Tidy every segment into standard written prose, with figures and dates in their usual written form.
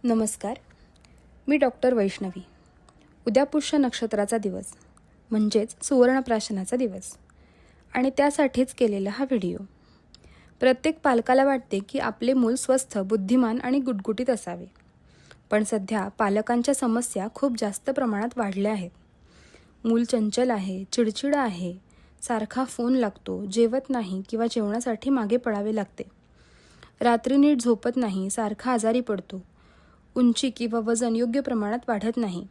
नमस्कार. मी डॉक्टर वैष्णवी. उद्या पुष्य नक्षत्राचा दिवस म्हणजेच सुवर्णप्राशनाचा दिवस आणि त्यासाठीच केलेला हा व्हिडिओ. प्रत्येक पालकाला वाटते की आपले मूल स्वस्थ, बुद्धिमान आणि गुटगुटीत असावे. पण सध्या पालकांच्या समस्या खूप जास्त प्रमाणात वाढल्या आहेत. मूल चंचल आहे, चिडचिड आहे, सारखा फोन लागतो, जेवत नाही किंवा जेवणासाठी मागे पडावे लागते, रात्री नीट झोपत नाही, सारखा आजारी पडतो, उंची किंवा वजन योग्य प्रमाणात वाढत नाही.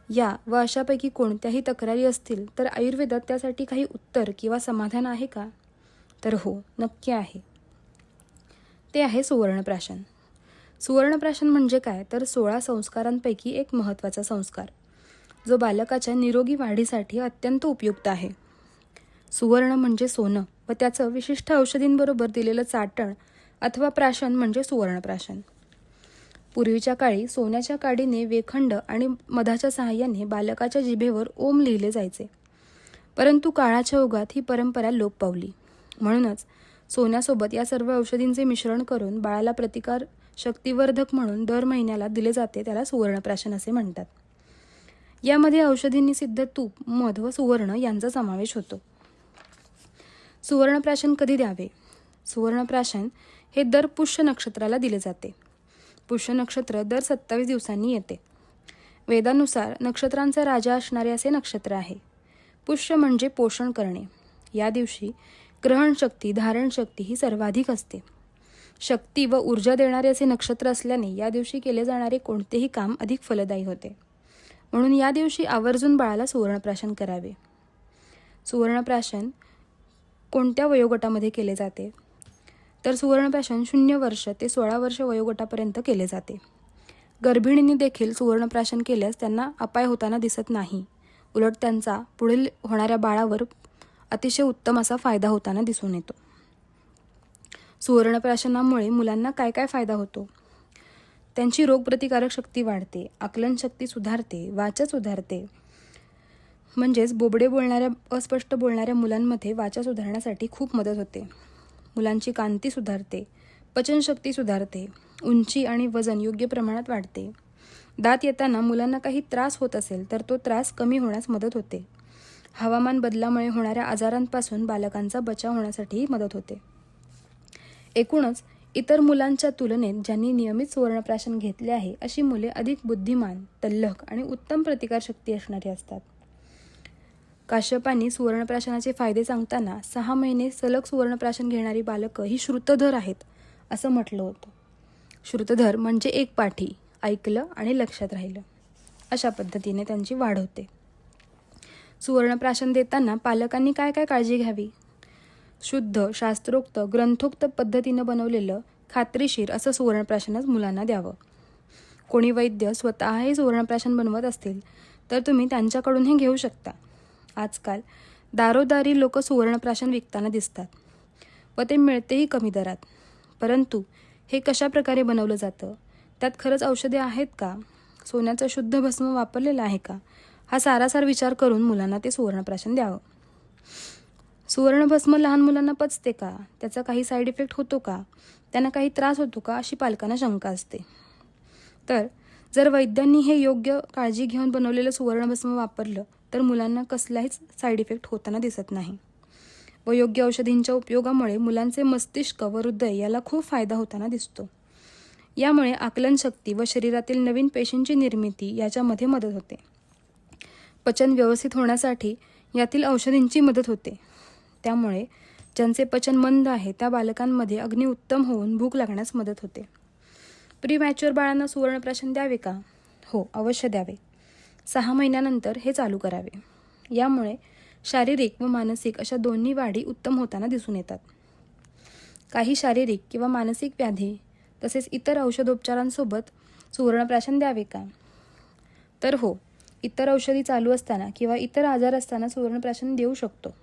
या व अशापैकी कोणत्याही तक्रारी असतील तर आयुर्वेदात त्यासाठी काही उत्तर किंवा समाधान आहे का? तर हो, नक्की आहे. ते आहे सुवर्णप्राशन. सुवर्णप्राशन म्हणजे काय तर 16 संस्कारांपैकी एक महत्त्वाचा संस्कार, जो बालकाच्या निरोगी वाढीसाठी अत्यंत उपयुक्त आहे. सुवर्ण म्हणजे सोनं व त्याचं विशिष्ट औषधींबरोबर दिलेलं चाटण अथवा प्राशन म्हणजे सुवर्णप्राशन. पूर्वीच्या काळी सोन्याच्या काडीने वेखंड आणि मधाच्या सहाय्याने बालकाच्या जिभेवर ओम लिहिले जायचे. परंतु काळाच्या ओघात ही परंपरा लोप पावली. म्हणूनच सोन्यासोबत या सर्व औषधींचे मिश्रण करून बाळाला प्रतिकार शक्तिवर्धक म्हणून दर महिन्याला दिले जाते. त्याला सुवर्णप्राशन असे म्हणतात. यामध्ये औषधींनी सिद्ध तूप, मध व सुवर्ण यांचा समावेश होतो. सुवर्णप्राशन कधी द्यावे? सुवर्णप्राशन हे दर पुष्य नक्षत्राला दिले जाते. पुष्य नक्षत्र दर 27 दिवसांनी येते. वेदानुसार नक्षत्रांचा राजा असणारे असे नक्षत्र आहे. पुष्य म्हणजे पोषण करणे. या दिवशी ग्रहणशक्ती, धारणशक्ती ही सर्वाधिक असते. शक्ती व ऊर्जा देणारे असे नक्षत्र असल्याने या दिवशी केले जाणारे कोणतेही काम अधिक फलदायी होते. म्हणून या दिवशी आवर्जून बाळाला सुवर्णप्राशन करावे. सुवर्णप्राशन कोणत्या वयोगटामध्ये केले जाते? तर सुवर्णप्राशन 0 वर्ष ते 16 वर्ष वयोगटापर्यंत केले जाते. गर्भिणींनी देखील सुवर्णप्राशन केल्यास त्यांना अपाय होताना दिसत नाही. उलट त्यांचा पुढील होणाऱ्या बाळावर अतिशय उत्तम असा फायदा होताना दिसून येतो. सुवर्णप्राशनामुळे मुलांना काय काय फायदा होतो? त्यांची रोगप्रतिकारक शक्ती वाढते, आकलन शक्ती सुधारते, वाचा सुधारते. म्हणजेच बोबडे बोलणाऱ्या, अस्पष्ट बोलणाऱ्या मुलांमध्ये वाचा सुधारण्यासाठी खूप मदत होते. मुलांची कांती सुधारते, पचनशक्ती सुधारते, उंची आणि वजन योग्य प्रमाणात वाढते. दात येताना मुलांना काही त्रास होत असेल तर तो त्रास कमी होण्यास मदत होते. हवामान बदलामुळे होणाऱ्या आजारांपासून बालकांचा बचाव होण्यासाठी मदत होते. एकूणच इतर मुलांच्या तुलनेत ज्यांनी नियमित सुवर्णप्राशन घेतले आहे अशी मुले अधिक बुद्धिमान, तल्लख आणि उत्तम प्रतिकारशक्ती असणारी असतात. काश्यपांनी सुवर्णप्राशनाचे फायदे सांगताना 6 महिने सलग सुवर्णप्राशन घेणारी बालकं ही श्रुतधर आहेत असं म्हटलं होतं. श्रुतधर म्हणजे एक पाठी, ऐकलं आणि लक्षात राहिलं, अशा पद्धतीने त्यांची वाढ होते. सुवर्णप्राशन देताना पालकांनी काय काय काळजी घ्यावी? शुद्ध, शास्त्रोक्त, ग्रंथोक्त पद्धतीनं बनवलेलं खात्रीशीर असं सुवर्णप्राशनच मुलांना द्यावं. कोणी वैद्य स्वतः हे सुवर्णप्राशन बनवत असतील तर तुम्ही त्यांच्याकडून हे घेऊ शकता. आजकाल दारोदारी लोक सुवर्णप्राशन विकताना दिसतात व ते मिळतेही कमी दरात. परंतु हे कशा प्रकारे बनवलं जातं, त्यात खरंच औषधे आहेत का, सोन्याचं शुद्ध भस्म वापरलेलं आहे का, हा सारासार विचार करून मुलांना ते सुवर्णप्राशन द्यावं. सुवर्णभस्म लहान मुलांना पचते का, त्याचा काही साईड इफेक्ट होतो का, त्यांना काही त्रास होतो का, अशी पालकांना शंका असते. तर जर वैद्यांनी हे योग्य काळजी घेऊन बनवलेलं सुवर्णभस्म वापरलं तर मुलांना कसलाहीच साईड इफेक्ट होताना दिसत नाही व योग्य औषधींच्या उपयोगामुळे मुलांचे मस्तिष्क व हृदय याला खूप फायदा होताना दिसतो. यामुळे आकलनशक्ती व शरीरातील नवीन पेशींची निर्मिती याच्यामध्ये मदत होते. पचन व्यवस्थित होण्यासाठी यातील औषधींची मदत होते. त्यामुळे ज्यांचे पचन मंद आहे त्या बालकांमध्ये अग्नी उत्तम होऊन भूक लागण्यास मदत होते. प्रीमॅच्युअर बाळांना सुवर्णप्राशन द्यावे का? हो, अवश्य द्यावे. 6 महिन्यानंतर हे चालू करावे. यामुळे शारीरिक व मानसिक अशा दोन्ही वाढी उत्तम होताना दिसून येतात. काही शारीरिक किंवा मानसिक व्याधी तसेच इतर औषधोपचारांसोबत सुवर्णप्राशन द्यावे का? तर हो, इतर औषधी चालू असताना किंवा इतर आजार असताना सुवर्णप्राशन देऊ शकतो.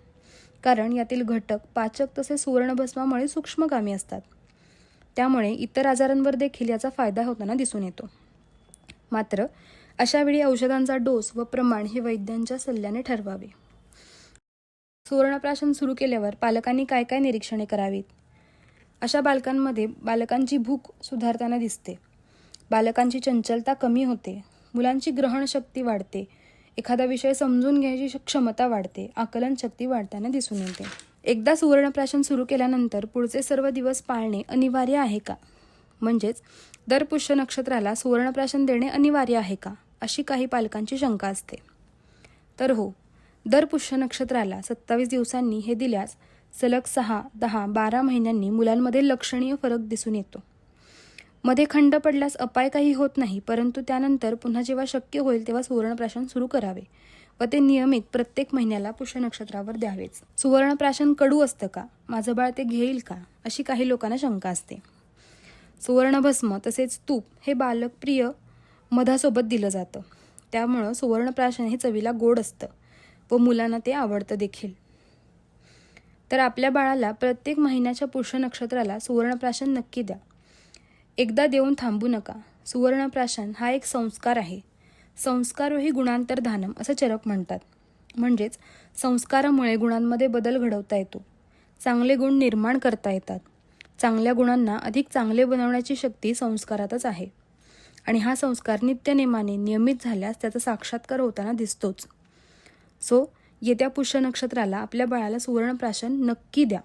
कारण यातील घटक पाचक तसेच सुवर्णभस्मामुळे सूक्ष्मगामी असतात. त्यामुळे इतर आजारांवर देखील याचा फायदा होताना दिसून येतो. मात्र अशावेळी औषधांचा डोस व प्रमाण हे वैद्यांच्या सल्ल्याने ठरवावे. सुवर्णप्राशन सुरू केल्यावर पालकांनी काय काय निरीक्षणे करावीत? अशा बालकांमध्ये बालकांची भूक सुधारताना दिसते. बालकांची चंचलता कमी होते, मुलांची ग्रहणशक्ती वाढते, एखादा विषय समजून घ्यायची क्षमता वाढते, आकलन शक्ती वाढताना दिसून येते. एकदा सुवर्णप्राशन सुरू केल्यानंतर पुढचे सर्व दिवस पाळणे अनिवार्य आहे का? म्हणजेच दर पुष्य नक्षत्राला सुवर्णप्राशन देणे अनिवार्य आहे का, अशी काही पालकांची शंका असते. तर हो, दर पुष्य नक्षत्राला 27 दिवसांनी हे दिल्यास सलग 6, 10, 12 महिन्यांनी मुलांमध्ये लक्षणीय फरक दिसून येतो. मध्ये खंड पडल्यास अपाय काही होत नाही, परंतु त्यानंतर पुन्हा जेव्हा शक्य होईल तेव्हा सुवर्णप्राशन सुरू करावे व ते नियमित प्रत्येक महिन्याला पुष्य नक्षत्रावर द्यावेच. सुवर्णप्राशन कडू असतं का? माझं बाळ ते घेईल का? अशी काही लोकांना शंका असते. सुवर्णभस्म तसेच तूप हे बालकप्रिय मधासोबत दिलं जातं. त्यामुळं सुवर्णप्राशन हे चवीला गोड असतं व मुलांना ते आवडतं देखील. तर आपल्या बाळाला प्रत्येक महिन्याच्या पुष्य नक्षत्राला सुवर्णप्राशन नक्की द्या. एकदा देऊन थांबू नका. सुवर्णप्राशन हा एक संस्कार आहे. संस्कारोही गुणांतर्धानम असं चरक म्हणतात. म्हणजेच संस्कारामुळे गुणांमध्ये बदल घडवता येतो, चांगले गुण निर्माण करता येतात. चांगल्या गुणांना अधिक चांगले बनवण्याची शक्ती संस्कारातच आहे आणि हा संस्कार नित्यनेमाने नियमित झाल्यास त्याचा साक्षात्कार होताना दिसतोच. येत्या पुष्य नक्षत्राला आपल्या बाळाला सुवर्णप्राशन नक्की द्या.